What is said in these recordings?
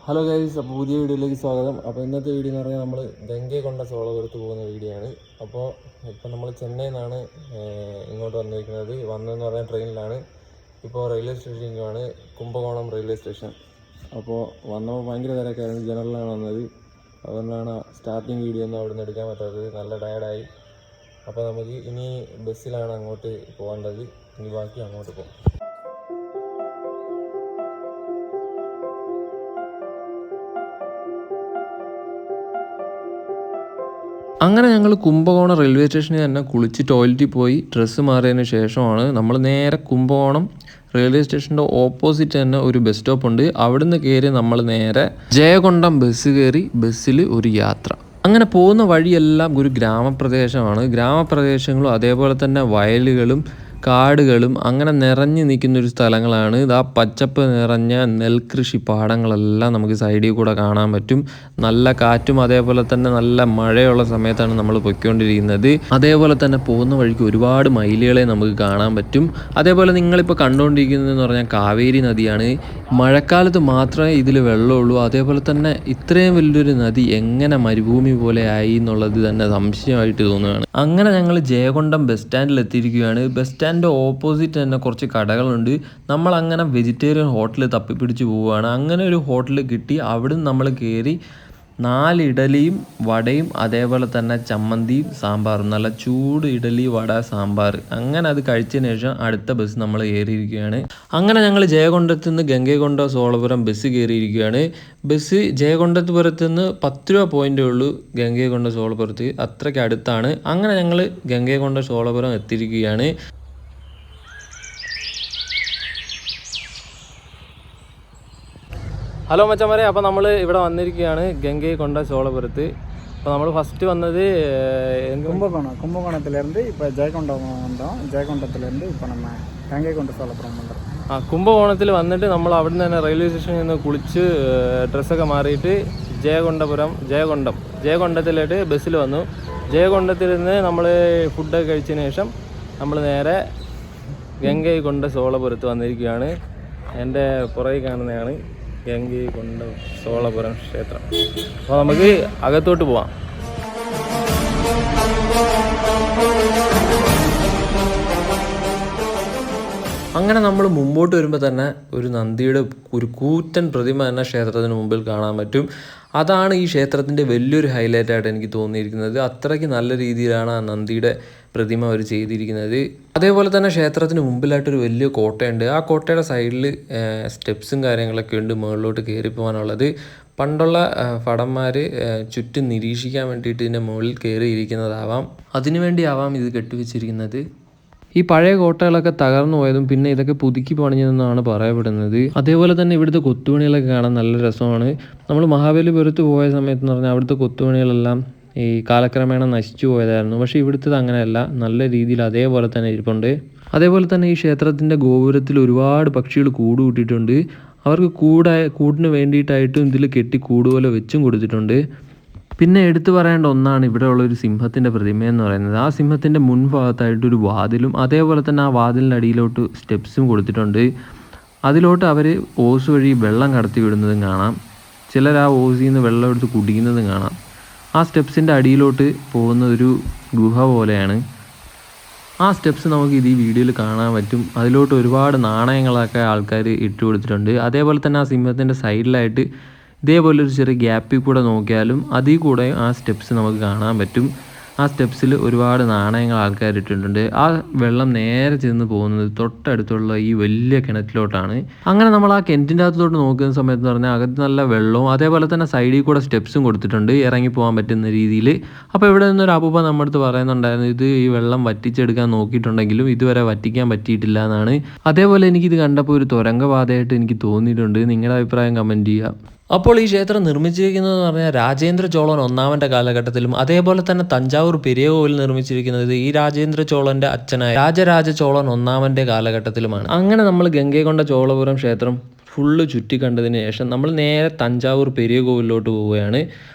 Hello guys, അപ്പോൾ പുതിയ വീഡിയോയിലേക്ക് സ്വാഗതം. അപ്പോൾ ഇന്നത്തെ വീഡിയോ എന്ന് പറഞ്ഞാൽ നമ്മൾ ഗംഗൈകൊണ്ട സോളപുരത്ത് പോകുന്ന വീഡിയോ ആണ്. അപ്പോൾ ഇപ്പം നമ്മൾ ചെന്നൈയിൽ നിന്നാണ് ഇങ്ങോട്ട് വന്നിരിക്കുന്നത്. വന്നതെന്ന് പറഞ്ഞാൽ ട്രെയിനിലാണ്. ഇപ്പോൾ റെയിൽവേ സ്റ്റേഷനിലാണ്, കുംഭകോണം റെയിൽവേ സ്റ്റേഷൻ. അപ്പോൾ വന്നപ്പോൾ ഭയങ്കര തിരക്കായിരുന്നു, ജനറലാണ് വന്നത്. അതുകൊണ്ടാണ് സ്റ്റാർട്ടിങ് വീഡിയോ ഒന്നും അവിടെ നിന്ന് എടുക്കാൻ പറ്റാത്തത്. നല്ല ടയർഡായി. അപ്പോൾ നമുക്ക് ഇനി ബസ്സിലാണ് അങ്ങോട്ട് പോകേണ്ടത്. ഇനി ബാക്കി അങ്ങോട്ട് പോകാം. അങ്ങനെ ഞങ്ങൾ കുംഭകോണം റെയിൽവേ സ്റ്റേഷനിൽ തന്നെ കുളിച്ച് ടോയ്ലറ്റിൽ പോയി ഡ്രസ്സ് മാറിയതിന് ശേഷമാണ് നമ്മൾ നേരെ കുംഭകോണം റെയിൽവേ സ്റ്റേഷൻ്റെ ഓപ്പോസിറ്റ് തന്നെ ഒരു ബസ് സ്റ്റോപ്പ് ഉണ്ട്. അവിടുന്ന് കയറി നമ്മൾ നേരെ ജയകൊണ്ടം ബസ് കയറി ബസ്സിൽ ഒരു യാത്ര. അങ്ങനെ പോകുന്ന വഴിയെല്ലാം ഒരു ഗ്രാമപ്രദേശമാണ്. ഗ്രാമപ്രദേശങ്ങളും അതേപോലെ തന്നെ വയലുകളും കാടുകളും അങ്ങനെ നിറഞ്ഞു നിൽക്കുന്നൊരു സ്ഥലങ്ങളാണ്. ഇതാ പച്ചപ്പ് നിറഞ്ഞ നെൽകൃഷി പാടങ്ങളെല്ലാം നമുക്ക് സൈഡിൽ കൂടെ കാണാൻ പറ്റും. നല്ല കാറ്റും അതേപോലെ തന്നെ നല്ല മഴയുള്ള സമയത്താണ് നമ്മൾ പൊയ്ക്കൊണ്ടിരിക്കുന്നത്. അതേപോലെ തന്നെ പോകുന്ന വഴിക്ക് ഒരുപാട് മയിലുകളെ നമുക്ക് കാണാൻ പറ്റും. അതേപോലെ നിങ്ങളിപ്പോൾ കണ്ടുകൊണ്ടിരിക്കുന്നതെന്ന് പറഞ്ഞാൽ കാവേരി നദിയാണ്. മഴക്കാലത്ത് മാത്രമേ ഇതിൽ വെള്ളമുള്ളൂ. അതേപോലെ തന്നെ ഇത്രയും വലിയൊരു നദി എങ്ങനെ മരുഭൂമി പോലെ ആയി എന്നുള്ളത് തന്നെ സംശയമായിട്ട് തോന്നുകയാണ്. അങ്ങനെ ഞങ്ങൾ ജയകൊണ്ടം ബസ് സ്റ്റാൻഡിൽ എത്തിയിരിക്കുകയാണ്. ബസ് സ്റ്റാൻഡിൻ്റെ ഓപ്പോസിറ്റ് തന്നെ കുറച്ച് കടകളുണ്ട്. നമ്മൾ അങ്ങനെ വെജിറ്റേറിയൻ ഹോട്ടൽ തപ്പിപ്പിടിച്ച് പോവുകയാണ്. അങ്ങനെ ഒരു ഹോട്ടൽ കിട്ടി. അവിടുന്ന് നമ്മൾ കയറി 4 ഇഡലിയും വടയും അതേപോലെ തന്നെ ചമ്മന്തിയും സാമ്പാറും, നല്ല ചൂട് ഇഡലി വട സാമ്പാർ. അങ്ങനെ അത് കഴിച്ചതിന് ശേഷം അടുത്ത ബസ് നമ്മൾ കയറിയിരിക്കുകയാണ്. അങ്ങനെ ഞങ്ങൾ ജയകൊണ്ടത്ത് നിന്ന് ഗംഗൈകൊണ്ട സോളപുരം ബസ് കയറിയിരിക്കുകയാണ്. ബസ് ജയകൊണ്ടപുരത്ത് നിന്ന് 10 രൂപ പോയിൻ്റേ ഉള്ളൂ ഗംഗൈകൊണ്ട സോളപുരത്ത്, അത്രയ്ക്ക് അടുത്താണ്. അങ്ങനെ ഞങ്ങൾ ഗംഗൈകൊണ്ട സോളപുരം എത്തിയിരിക്കുകയാണ്. ഹലോ മച്ചന്മാരെ, അപ്പോൾ നമ്മൾ ഇവിടെ വന്നിരിക്കുകയാണ് ഗംഗൈകൊണ്ട സോളപുരത്ത്. അപ്പോൾ നമ്മൾ ഫസ്റ്റ് വന്നത് கும்பகோணத்துலேருந்து இப்போ ஜெயகொண்டம் வந்தோம். ஜெயகொண்டத்துலேருந்து இப்போ நம்ம ഗംഗൈകൊണ്ട സോളപുരം വന്നത്. കുംഭകോണത്തിൽ വന്നിട്ട് നമ്മൾ അവിടെ നിന്ന് തന്നെ റെയിൽവേ സ്റ്റേഷനിൽ നിന്ന് കുളിച്ച് ഡ്രസ്സൊക്കെ മാറിയിട്ട് ജയകൊണ്ടത്തിലോട്ട് ബസ്സിൽ വന്നു. ജയകൊണ്ടത്തിൽ നിന്ന് നമ്മൾ ഫുഡൊക്കെ കഴിച്ചതിന് ശേഷം നമ്മൾ നേരെ ഗംഗൈകൊണ്ട സോളപുരത്ത് വന്നിരിക്കുകയാണ്. എൻ്റെ പുറകെ കാണുന്നതാണ് ഗംഗൈകൊണ്ട സോളപുരം ക്ഷേത്രം. അപ്പോൾ നമുക്ക് അകത്തോട്ട് പോവാം. അങ്ങനെ നമ്മൾ മുമ്പോട്ട് വരുമ്പോൾ തന്നെ ഒരു നന്ദിയുടെ ഒരു കൂറ്റൻ പ്രതിമ തന്നെ ക്ഷേത്രത്തിന് മുമ്പിൽ കാണാൻ പറ്റും. അതാണ് ഈ ക്ഷേത്രത്തിൻ്റെ വലിയൊരു ഹൈലൈറ്റായിട്ട് എനിക്ക് തോന്നിയിരിക്കുന്നത്. അത്രയ്ക്ക് നല്ല രീതിയിലാണ് ആ നന്ദിയുടെ പ്രതിമ അവർ ചെയ്തിരിക്കുന്നത്. അതേപോലെ തന്നെ ക്ഷേത്രത്തിന് മുമ്പിലായിട്ടൊരു വലിയ കോട്ടയുണ്ട്. ആ കോട്ടയുടെ സൈഡിൽ സ്റ്റെപ്സും കാര്യങ്ങളൊക്കെ ഉണ്ട് മുകളിലോട്ട് കയറി പോകാനുള്ളത്. പണ്ടുള്ള ഭടന്മാർ ചുറ്റും നിരീക്ഷിക്കാൻ വേണ്ടിയിട്ട് ഇതിൻ്റെ മുകളിൽ കയറിയിരിക്കുന്നതാവാം, അതിനുവേണ്ടി ആവാം ഇത് കെട്ടിവെച്ചിരിക്കുന്നത്. ഈ പഴയ കോട്ടകളൊക്കെ തകർന്നു പോയതും പിന്നെ ഇതൊക്കെ പുതുക്കി പണിഞ്ഞതെന്നാണ് പറയപ്പെടുന്നത്. അതേപോലെ തന്നെ ഇവിടുത്തെ കൊത്തുപണികളൊക്കെ കാണാൻ നല്ല രസമാണ്. നമ്മൾ മഹാബലിപുരത്ത് പോയ സമയത്ത് എന്ന് പറഞ്ഞാൽ അവിടുത്തെ കൊത്തുപണികളെല്ലാം ഈ കാലക്രമേണ നശിച്ചു പോയതായിരുന്നു. പക്ഷേ ഇവിടുത്തെ അങ്ങനെയല്ല, നല്ല രീതിയിൽ അതേപോലെ തന്നെ ഇരിപ്പുണ്ട്. അതേപോലെ തന്നെ ഈ ക്ഷേത്രത്തിൻ്റെ ഗോപുരത്തിൽ ഒരുപാട് പക്ഷികൾ കൂട് കൂട്ടിയിട്ടുണ്ട്. അവർക്ക് കൂടിന് വേണ്ടിയിട്ടായിട്ടും ഇതിൽ കെട്ടി കൂടുപോലെ വെച്ചും കൊടുത്തിട്ടുണ്ട്. പിന്നെ എടുത്തു പറയേണ്ട ഒന്നാണ് ഇവിടെയുള്ള ഒരു സിംഹത്തിൻ്റെ പ്രതിമയെന്ന് പറയുന്നത്. ആ സിംഹത്തിൻ്റെ മുൻഭാഗത്തായിട്ടൊരു വാതിലും അതേപോലെ തന്നെ ആ വാതിലിൻ്റെ അടിയിലോട്ട് സ്റ്റെപ്സും കൊടുത്തിട്ടുണ്ട്. അതിലോട്ട് അവർ ഓസ് വഴി വെള്ളം കടത്തി വിടുന്നതും കാണാം. ചിലർ ആ ഓസിൽ നിന്ന് വെള്ളം എടുത്ത് കുടിക്കുന്നതും കാണാം. ആ സ്റ്റെപ്സിൻ്റെ അടിയിലോട്ട് പോകുന്ന ഒരു ഗുഹ പോലെയാണ്. ആ സ്റ്റെപ്സ് നമുക്ക് ഇത് ഈ വീഡിയോയിൽ കാണാൻ പറ്റും. അതിലോട്ട് ഒരുപാട് നാണയങ്ങളൊക്കെ ആൾക്കാർ ഇട്ട് കൊടുത്തിട്ടുണ്ട്. അതേപോലെ തന്നെ ആ സിംഹത്തിൻ്റെ സൈഡിലായിട്ട് ഇതേപോലൊരു ചെറിയ ഗ്യാപ്പിൽ കൂടെ നോക്കിയാലും അതിൽ കൂടെ ആ സ്റ്റെപ്സ് നമുക്ക് കാണാൻ പറ്റും. ആ സ്റ്റെപ്സിൽ ഒരുപാട് നാണയങ്ങൾ ആൾക്കാർ ഇട്ടിട്ടുണ്ട്. ആ വെള്ളം നേരെ ചെന്ന് പോകുന്നത് തൊട്ടടുത്തുള്ള ഈ വലിയ കിണറ്റിലോട്ടാണ്. അങ്ങനെ നമ്മൾ ആ കിണറ്റിൻ്റെ അകത്തോട്ട് നോക്കുന്ന സമയത്ത് പറഞ്ഞാൽ അകത്ത് നല്ല വെള്ളവും അതേപോലെ തന്നെ സൈഡിൽ കൂടെ സ്റ്റെപ്സും കൊടുത്തിട്ടുണ്ട് ഇറങ്ങി പോകാൻ പറ്റുന്ന രീതിയിൽ. അപ്പോൾ ഇവിടെ നിന്നൊരു അപ്പൂപ്പ നമ്മുടെ അടുത്ത് പറയുന്നുണ്ടായിരുന്നു, ഇത് ഈ വെള്ളം വറ്റിച്ചെടുക്കാൻ നോക്കിയിട്ടുണ്ടെങ്കിലും ഇതുവരെ വറ്റിക്കാൻ പറ്റിയിട്ടില്ല എന്നാണ്. അതേപോലെ എനിക്കിത് കണ്ടപ്പോൾ ഒരു തുരങ്കപാതയായിട്ട് എനിക്ക് തോന്നിയിട്ടുണ്ട്. നിങ്ങളുടെ അഭിപ്രായം കമൻറ്റ് ചെയ്യുക. അപ്പോൾ ഈ ക്ഷേത്രം നിർമ്മിച്ചിരിക്കുന്നതെന്ന് പറഞ്ഞാൽ രാജേന്ദ്ര ചോളൻ 1ാമൻ്റെ കാലഘട്ടത്തിലും അതേപോലെ തന്നെ തഞ്ചാവൂർ പെരിയ കോവിൽ നിർമ്മിച്ചിരിക്കുന്നത് ഈ രാജേന്ദ്ര ചോളൻ്റെ അച്ഛനായ രാജരാജ ചോളൻ 1ാമൻ്റെ കാലഘട്ടത്തിലുമാണ്. അങ്ങനെ നമ്മൾ ഗംഗൈകൊണ്ട ചോളപുരം ക്ഷേത്രം ഫുള്ള് ചുറ്റിക്കണ്ടതിന് ശേഷം നമ്മൾ നേരെ തഞ്ചാവൂർ പെരിയ കോവിലോട്ട് പോവുകയാണ്.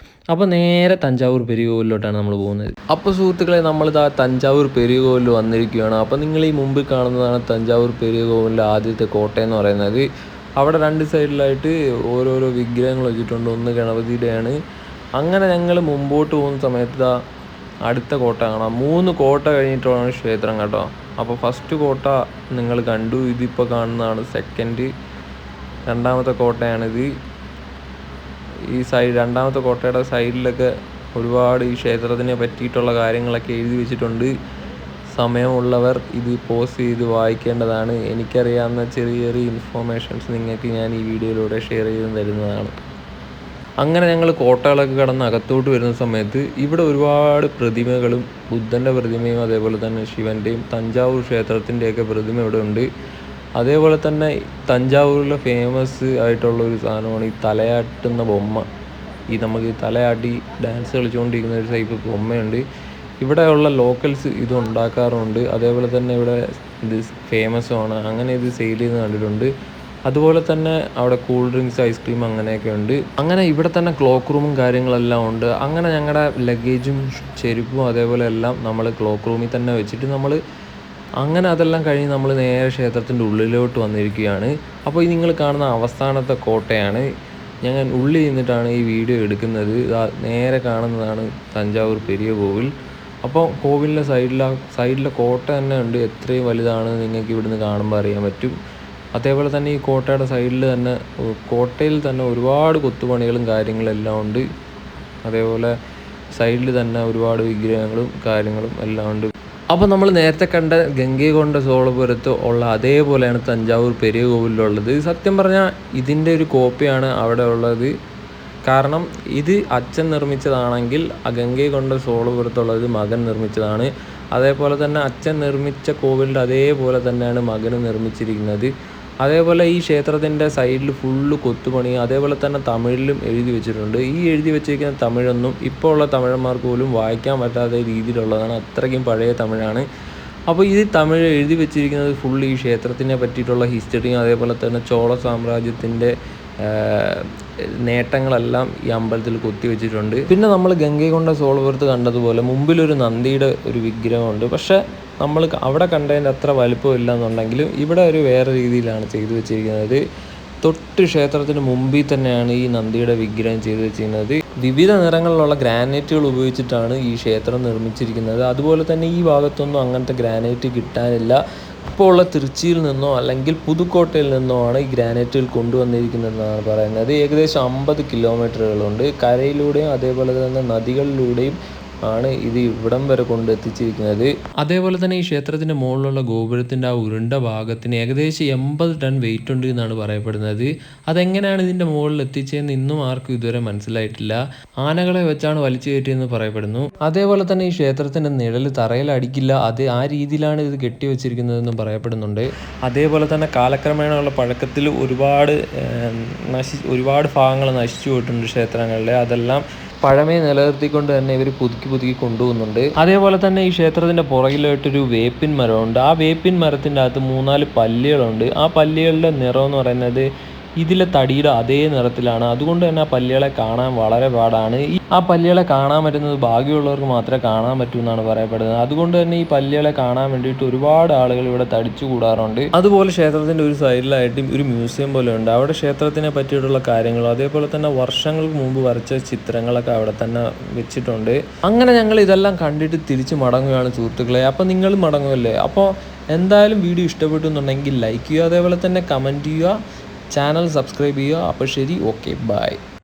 അപ്പോൾ നേരെ തഞ്ചാവൂർ പെരിയ കോവിലോട്ടാണ് നമ്മൾ പോകുന്നത്. അപ്പോൾ സുഹൃത്തുക്കളെ, നമ്മളിതാ തഞ്ചാവൂർ പെരിയ കോവിൽ വന്നിരിക്കുകയാണ്. അപ്പോൾ നിങ്ങൾ ഈ മുമ്പിൽ കാണുന്നതാണ് തഞ്ചാവൂർ പെരിയ കോവിലിൻ്റെ ആദ്യത്തെ കോട്ടയെന്ന് പറയുന്നത്. അവിടെ 2 സൈഡിലായിട്ട് ഓരോരോ വിഗ്രഹങ്ങൾ വെച്ചിട്ടുണ്ട്. ഒന്ന് ഗണപതിയുടെയാണ്. അങ്ങനെ ഞങ്ങൾ മുമ്പോട്ട് പോകുന്ന സമയത്ത് അടുത്ത കോട്ട കാണാം. 3 കോട്ട കഴിഞ്ഞിട്ടാണ് ക്ഷേത്രം കേട്ടോ. അപ്പോൾ ഫസ്റ്റ് കോട്ട നിങ്ങൾ കണ്ടു. ഇതിപ്പോൾ കാണുന്നതാണ് സെക്കൻഡ്, രണ്ടാമത്തെ കോട്ടയാണിത്. ഈ രണ്ടാമത്തെ കോട്ടയുടെ സൈഡിലൊക്കെ ഒരുപാട് ഈ ക്ഷേത്രത്തിനെ പറ്റിയിട്ടുള്ള കാര്യങ്ങളൊക്കെ എഴുതി വെച്ചിട്ടുണ്ട്. സമയമുള്ളവർ ഇത് പോസ് ചെയ്ത് വായിക്കേണ്ടതാണ്. എനിക്കറിയാവുന്ന ചെറിയ ചെറിയ ഇൻഫോർമേഷൻസ് നിങ്ങൾക്ക് ഞാൻ ഈ വീഡിയോയിലൂടെ ഷെയർ ചെയ്ത് തരുന്നതാണ്. അങ്ങനെ ഞങ്ങൾ കോട്ടകളൊക്കെ കടന്ന് അകത്തോട്ട് വരുന്ന സമയത്ത് ഇവിടെ ഒരുപാട് പ്രതിമകളും, ബുദ്ധൻ്റെ പ്രതിമയും അതേപോലെ തന്നെ ശിവൻ്റെയും തഞ്ചാവൂർ ക്ഷേത്രത്തിൻ്റെയൊക്കെ പ്രതിമ ഇവിടെ ഉണ്ട്. അതേപോലെ തന്നെ തഞ്ചാവൂരിലെ ഫേമസ് ആയിട്ടുള്ള ഒരു സാധനമാണ് ഈ തലയാട്ടുന്ന ബൊമ്മ. നമുക്ക് തലയാട്ടി ഡാൻസ് കളിച്ചുകൊണ്ടിരിക്കുന്ന ഒരു ടൈപ്പ് ബൊമ്മയുണ്ട്. ഇവിടെയുള്ള ലോക്കൽസ് ഇത് ഉണ്ടാക്കാറുണ്ട്. അതേപോലെ തന്നെ ഇവിടെ ഇത് ഫേമസുമാണ്. അങ്ങനെ ഇത് സെയിൽ ചെയ്ത് കണ്ടിട്ടുണ്ട്. അതുപോലെ തന്നെ അവിടെ കൂൾ ഡ്രിങ്ക്സ്, ഐസ്ക്രീം അങ്ങനെയൊക്കെ ഉണ്ട്. അങ്ങനെ ഇവിടെ തന്നെ ക്ലോക്ക് റൂമും കാര്യങ്ങളെല്ലാം ഉണ്ട്. അങ്ങനെ ഞങ്ങളുടെ ലഗേജും ചെരുപ്പും അതേപോലെ എല്ലാം നമ്മൾ ക്ലോക്ക് റൂമിൽ തന്നെ വെച്ചിട്ട് അങ്ങനെ അതെല്ലാം കഴിഞ്ഞ് നമ്മൾ നേരെ ക്ഷേത്രത്തിൻ്റെ ഉള്ളിലോട്ട് വന്നിരിക്കുകയാണ്. അപ്പോൾ ഈ നിങ്ങൾ കാണുന്ന അവസാനത്തെ കോട്ടയാണ്. ഞാൻ ഉള്ളിൽ നിന്നിട്ടാണ് ഈ വീഡിയോ എടുക്കുന്നത്. നേരെ കാണുന്നതാണ് തഞ്ചാവൂർ പെരിയ കോവിൽ. അപ്പോൾ കോവിലിൻ്റെ സൈഡിലെ കോട്ട തന്നെ ഉണ്ട്. എത്രയും വലുതാണ് നിങ്ങൾക്ക് ഇവിടുന്ന് കാണുമ്പോൾ അറിയാൻ പറ്റും. അതേപോലെ തന്നെ ഈ കോട്ടയുടെ കോട്ടയിൽ തന്നെ ഒരുപാട് കൊത്തുപണികളും കാര്യങ്ങളെല്ലാം ഉണ്ട്. അതേപോലെ സൈഡിൽ തന്നെ ഒരുപാട് വിഗ്രഹങ്ങളും കാര്യങ്ങളും എല്ലാം ഉണ്ട്. അപ്പോൾ നമ്മൾ നേരത്തെ കണ്ട ഗംഗൈകൊണ്ട ചോളപുരത്ത് ഉള്ള അതേപോലെയാണ് തഞ്ചാവൂർ പെരിയ കോവിലുള്ളത്. സത്യം പറഞ്ഞാൽ ഇതിൻ്റെ ഒരു കോപ്പിയാണ് അവിടെ ഉള്ളത്. കാരണം ഇത് അച്ഛൻ നിർമ്മിച്ചതാണെങ്കിൽ ഗംഗൈകൊണ്ട ചോളപുരത്തുള്ളത് മകൻ നിർമ്മിച്ചതാണ്. അതേപോലെ തന്നെ അച്ഛൻ നിർമ്മിച്ച കോവിലിൻ്റെ അതേപോലെ തന്നെയാണ് മകന് നിർമ്മിച്ചിരിക്കുന്നത്. അതേപോലെ ഈ ക്ഷേത്രത്തിൻ്റെ സൈഡിൽ ഫുള്ള് കൊത്തുപണി, അതേപോലെ തന്നെ തമിഴിലും എഴുതി വെച്ചിട്ടുണ്ട്. ഈ എഴുതി വെച്ചിരിക്കുന്ന തമിഴൊന്നും ഇപ്പോൾ ഉള്ള തമിഴന്മാർക്ക് പോലും വായിക്കാൻ പറ്റാത്ത രീതിയിലുള്ളതാണ്. അത്രയ്ക്കും പഴയ തമിഴാണ്. അപ്പോൾ ഈ തമിഴ് എഴുതി വെച്ചിരിക്കുന്നത് ഫുള്ള് ഈ ക്ഷേത്രത്തിനെ പറ്റിയിട്ടുള്ള ഹിസ്റ്ററിയും അതേപോലെ തന്നെ ചോള സാമ്രാജ്യത്തിൻ്റെ നേട്ടങ്ങളെല്ലാം ഈ അമ്പലത്തിൽ കൊത്തിവെച്ചിട്ടുണ്ട്. പിന്നെ നമ്മൾ ഗംഗൈകൊണ്ട ചോളപുരത്ത് കണ്ടതുപോലെ മുമ്പിലൊരു നന്ദിയുടെ ഒരു വിഗ്രഹമുണ്ട്. പക്ഷേ നമ്മൾ അവിടെ കണ്ടതിൻ്റെ അത്ര വലുപ്പമില്ല എന്നുണ്ടെങ്കിലും ഇവിടെ ഒരു വേറെ രീതിയിലാണ് ചെയ്തു വെച്ചിരിക്കുന്നത്. തൊട്ട് ക്ഷേത്രത്തിന് മുമ്പിൽ തന്നെയാണ് ഈ നന്ദിയുടെ വിഗ്രഹം ചെയ്തു വെച്ചിരിക്കുന്നത്. വിവിധ നിറങ്ങളിലുള്ള ഗ്രാനൈറ്റുകൾ ഉപയോഗിച്ചിട്ടാണ് ഈ ക്ഷേത്രം നിർമ്മിച്ചിരിക്കുന്നത്. അതുപോലെ തന്നെ ഈ ഭാഗത്തൊന്നും അങ്ങനത്തെ ഗ്രാനൈറ്റ് കിട്ടാനില്ല. ഇപ്പോൾ ഉള്ള തിരുച്ചിയിൽ നിന്നോ അല്ലെങ്കിൽ പുതുക്കോട്ടയിൽ നിന്നോ ആണ് ഈ ഗ്രാനൈറ്റുകൾ കൊണ്ടുവന്നിരിക്കുന്നതെന്നാണ് പറയുന്നത്. ഏകദേശം 50 കിലോമീറ്ററുകളുണ്ട്. കരയിലൂടെയും അതേപോലെ തന്നെ നദികളിലൂടെയും ആണ് ഇത് ഇവിടം വരെ കൊണ്ടെത്തിച്ചിരിക്കുന്നത്. അതേപോലെ തന്നെ ഈ ക്ഷേത്രത്തിൻ്റെ മുകളിലുള്ള ഗോപുരത്തിൻ്റെ ആ ഉരുണ്ട ഭാഗത്തിന് ഏകദേശം 80 ടൺ വെയിറ്റ് ഉണ്ട് എന്നാണ് പറയപ്പെടുന്നത്. അതെങ്ങനെയാണ് ഇതിൻ്റെ മുകളിൽ എത്തിച്ചതെന്ന് ഇന്നും ആർക്കും ഇതുവരെ മനസ്സിലായിട്ടില്ല. ആനകളെ വെച്ചാണ് വലിച്ചു കയറ്റിയെന്ന് പറയപ്പെടുന്നു. അതേപോലെ തന്നെ ഈ ക്ഷേത്രത്തിൻ്റെ നിഴൽ തറയിൽ അടിക്കില്ല. ആ രീതിയിലാണ് ഇത് കെട്ടിവെച്ചിരിക്കുന്നതെന്നും പറയപ്പെടുന്നുണ്ട്. അതേപോലെ തന്നെ കാലക്രമേണയുള്ള പഴക്കത്തിൽ ഒരുപാട് ഭാഗങ്ങൾ നശിച്ചു പോയിട്ടുണ്ട് ക്ഷേത്രങ്ങളിലെ. അതെല്ലാം പഴമയെ നിലനിർത്തിക്കൊണ്ട് തന്നെ ഇവർ പുതുക്കി കൊണ്ടുപോകുന്നുണ്ട്. അതേപോലെ തന്നെ ഈ ക്ഷേത്രത്തിൻ്റെ പുറകിലായിട്ടൊരു വേപ്പിൻ മരമുണ്ട്. ആ വേപ്പിൻ മരത്തിൻ്റെ അകത്ത് 3-4 പല്ലികളുണ്ട്. ആ പല്ലികളുടെ നിറം എന്ന് പറയുന്നത് ഇതിലെ തടിയുടെ അതേ നിറത്തിലാണ്. അതുകൊണ്ട് തന്നെ ആ പല്ലികളെ കാണാൻ വളരെ പാടാണ്. ആ പല്ലികളെ കാണാൻ പറ്റുന്നത് ഭാഗ്യമുള്ളവർക്ക് മാത്രമേ കാണാൻ പറ്റൂ എന്നാണ് പറയപ്പെടുന്നത്. അതുകൊണ്ട് തന്നെ ഈ പല്ലികളെ കാണാൻ വേണ്ടിയിട്ട് ഒരുപാട് ആളുകൾ ഇവിടെ തടിച്ചു കൂടാറുണ്ട്. അതുപോലെ ക്ഷേത്രത്തിൻ്റെ ഒരു സൈഡിലായിട്ട് ഒരു മ്യൂസിയം പോലെ ഉണ്ട്. അവിടെ ക്ഷേത്രത്തിനെ പറ്റിയിട്ടുള്ള കാര്യങ്ങളും അതേപോലെ തന്നെ വർഷങ്ങൾക്ക് മുമ്പ് വരച്ച ചിത്രങ്ങളൊക്കെ അവിടെ തന്നെ വെച്ചിട്ടുണ്ട്. അങ്ങനെ ഞങ്ങൾ ഇതെല്ലാം കണ്ടിട്ട് തിരിച്ച് മടങ്ങുകയാണ് സുഹൃത്തുക്കളെ. അപ്പോൾ നിങ്ങൾ മടങ്ങുമല്ലേ? അപ്പോൾ എന്തായാലും വീഡിയോ ഇഷ്ടപ്പെട്ടു എന്നുണ്ടെങ്കിൽ ലൈക്ക് ചെയ്യുക, അതേപോലെ തന്നെ കമൻറ്റ് ചെയ്യുക, ചാനൽ സബ്സ്ക്രൈബ് ചെയ്യുക. അപ്പോൾ ശരി, ഓക്കെ, ബൈ.